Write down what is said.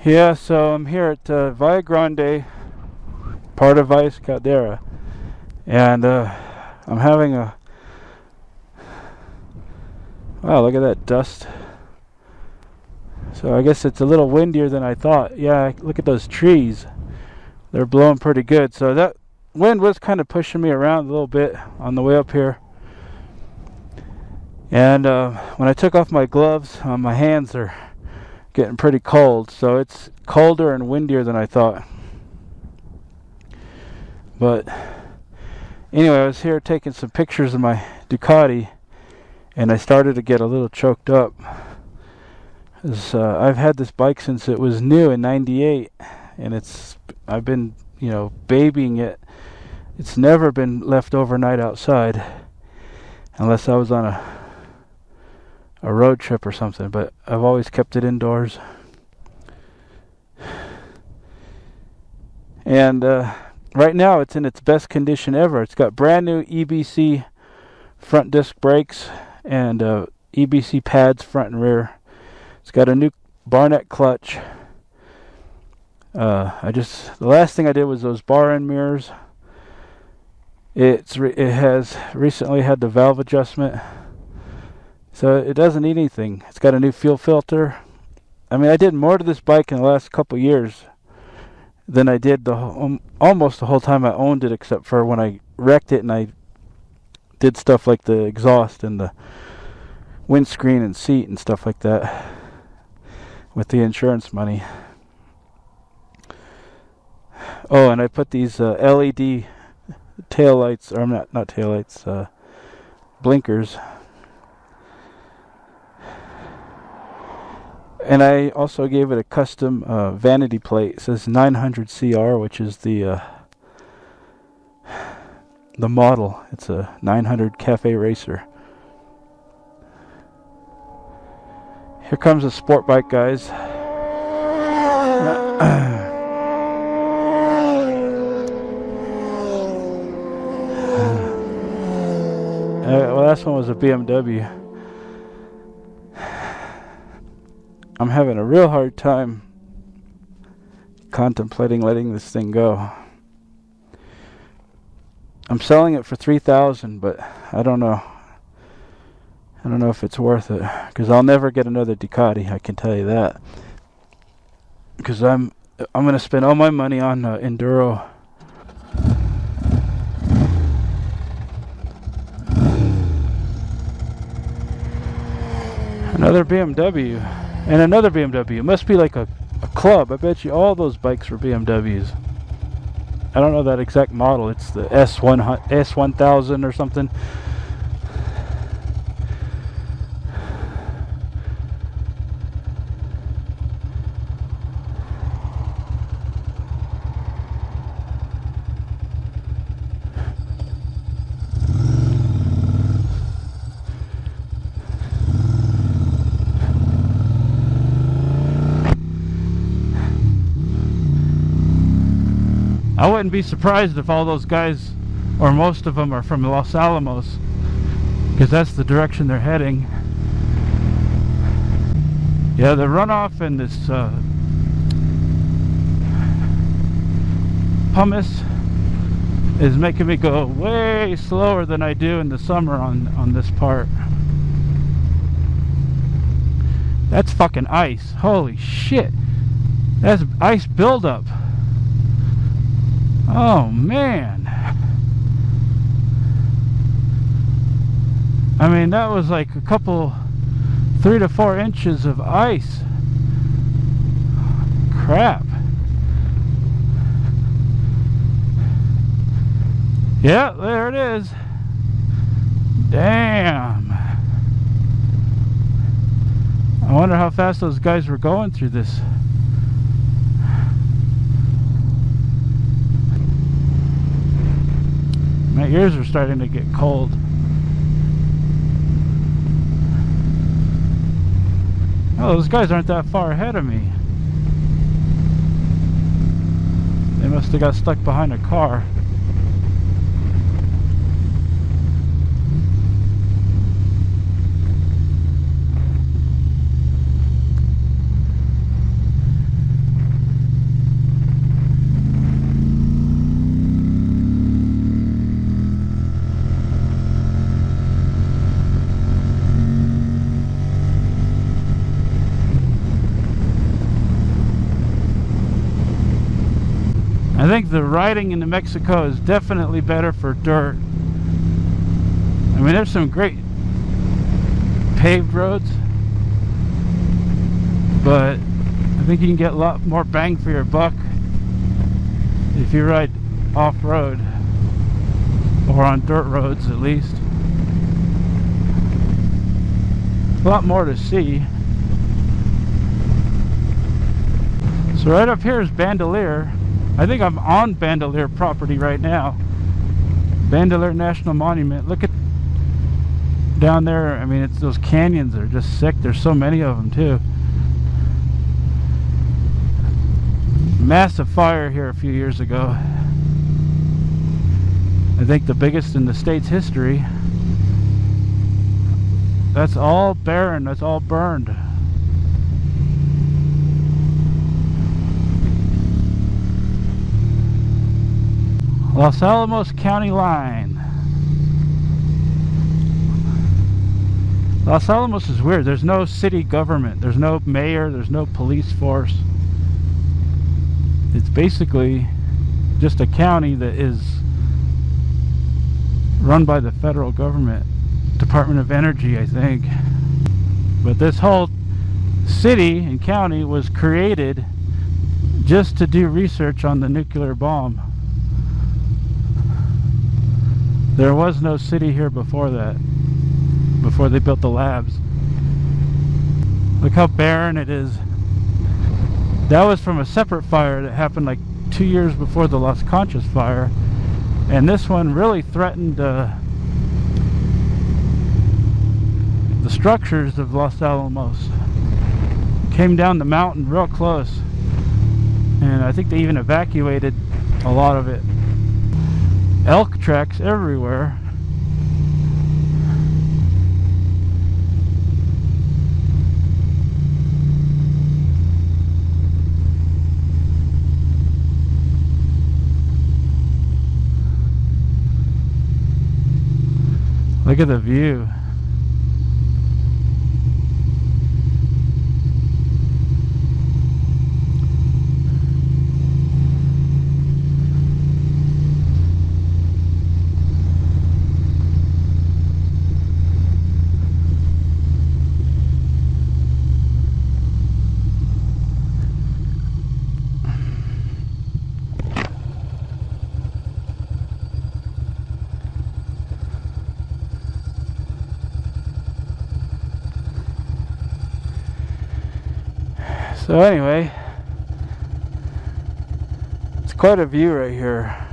Yeah, so I'm here at Valle Grande, part of Valles Caldera, and I'm having a... Wow, look at that dust. So I guess it's a little windier than I thought. Yeah, look at those trees. They're blowing pretty good. So that wind was kind of pushing me around a little bit on the way up here. And when I took off my gloves, my hands are getting pretty cold. So it's colder and windier than I thought. But anyway, I was here taking some pictures of my Ducati, and I started to get a little choked up. I've had this bike since it was new in '98, and I've been, babying it. It's never been left overnight outside, unless I was on a road trip or something, but I've always kept it indoors. And right now it's in its best condition ever. It's got brand new EBC front disc brakes and EBC pads front and rear. It's got a new Barnett clutch. The last thing I did was those bar end mirrors. It has recently had the valve adjustment, so it doesn't need anything. It's got a new fuel filter. I mean, I did more to this bike in the last couple years than I did almost the whole time I owned it, except for when I wrecked it and I did stuff like the exhaust and the windscreen and seat and stuff like that with the insurance money. Oh, and I put these LED tail lights, or not tail lights, blinkers. And I also gave it a custom vanity plate. It says 900CR, which is the model. It's a 900 Cafe Racer. Here comes a sport bike, guys. Well, last one was a BMW. I'm having a real hard time contemplating letting this thing go. I'm selling it for $3,000, but I don't know. I don't know if it's worth it, because I'll never get another Ducati. I can tell you that. Because I'm going to spend all my money on enduro. Another BMW. And another BMW. It must be like a club. I bet you all those bikes were BMWs. I don't know that exact model. It's the S1000 or something. I wouldn't be surprised if all those guys, or most of them, are from Los Alamos, because that's the direction they're heading. Yeah, the runoff and this pumice is making me go way slower than I do in the summer on this part. That's fucking ice. Holy shit. That's ice buildup. Oh man. I mean, that was like a couple 3 to 4 inches of ice. Crap. Yeah, there it is. Damn. I wonder how fast those guys were going through this. My ears are starting to get cold. Oh, those guys aren't that far ahead of me. They must have got stuck behind a car. I think the riding in New Mexico is definitely better for dirt. I mean, there's some great paved roads, but I think you can get a lot more bang for your buck if you ride off-road, or on dirt roads at least. A lot more to see. So right up here is Bandelier. I think I'm on Bandelier property right now. Bandelier National Monument. Look at down there. I mean, it's those canyons are just sick. There's so many of them too. Massive fire here a few years ago. I think the biggest in the state's history. That's all barren. That's all burned. Los Alamos County line. Los Alamos is weird. There's no city government. There's no mayor. There's no police force. It's basically just a county that is run by the federal government. Department of Energy, I think. But this whole city and county was created just to do research on the nuclear bomb. There was no city here before that, before they built the labs. Look how barren it is. That was from a separate fire that happened like 2 years before the Las Conchas fire, and this one really threatened the structures of Los Alamos. Came down the mountain real close, and I think they even evacuated a lot of it. Elk tracks everywhere. Look at the view. So anyway, it's quite a view right here.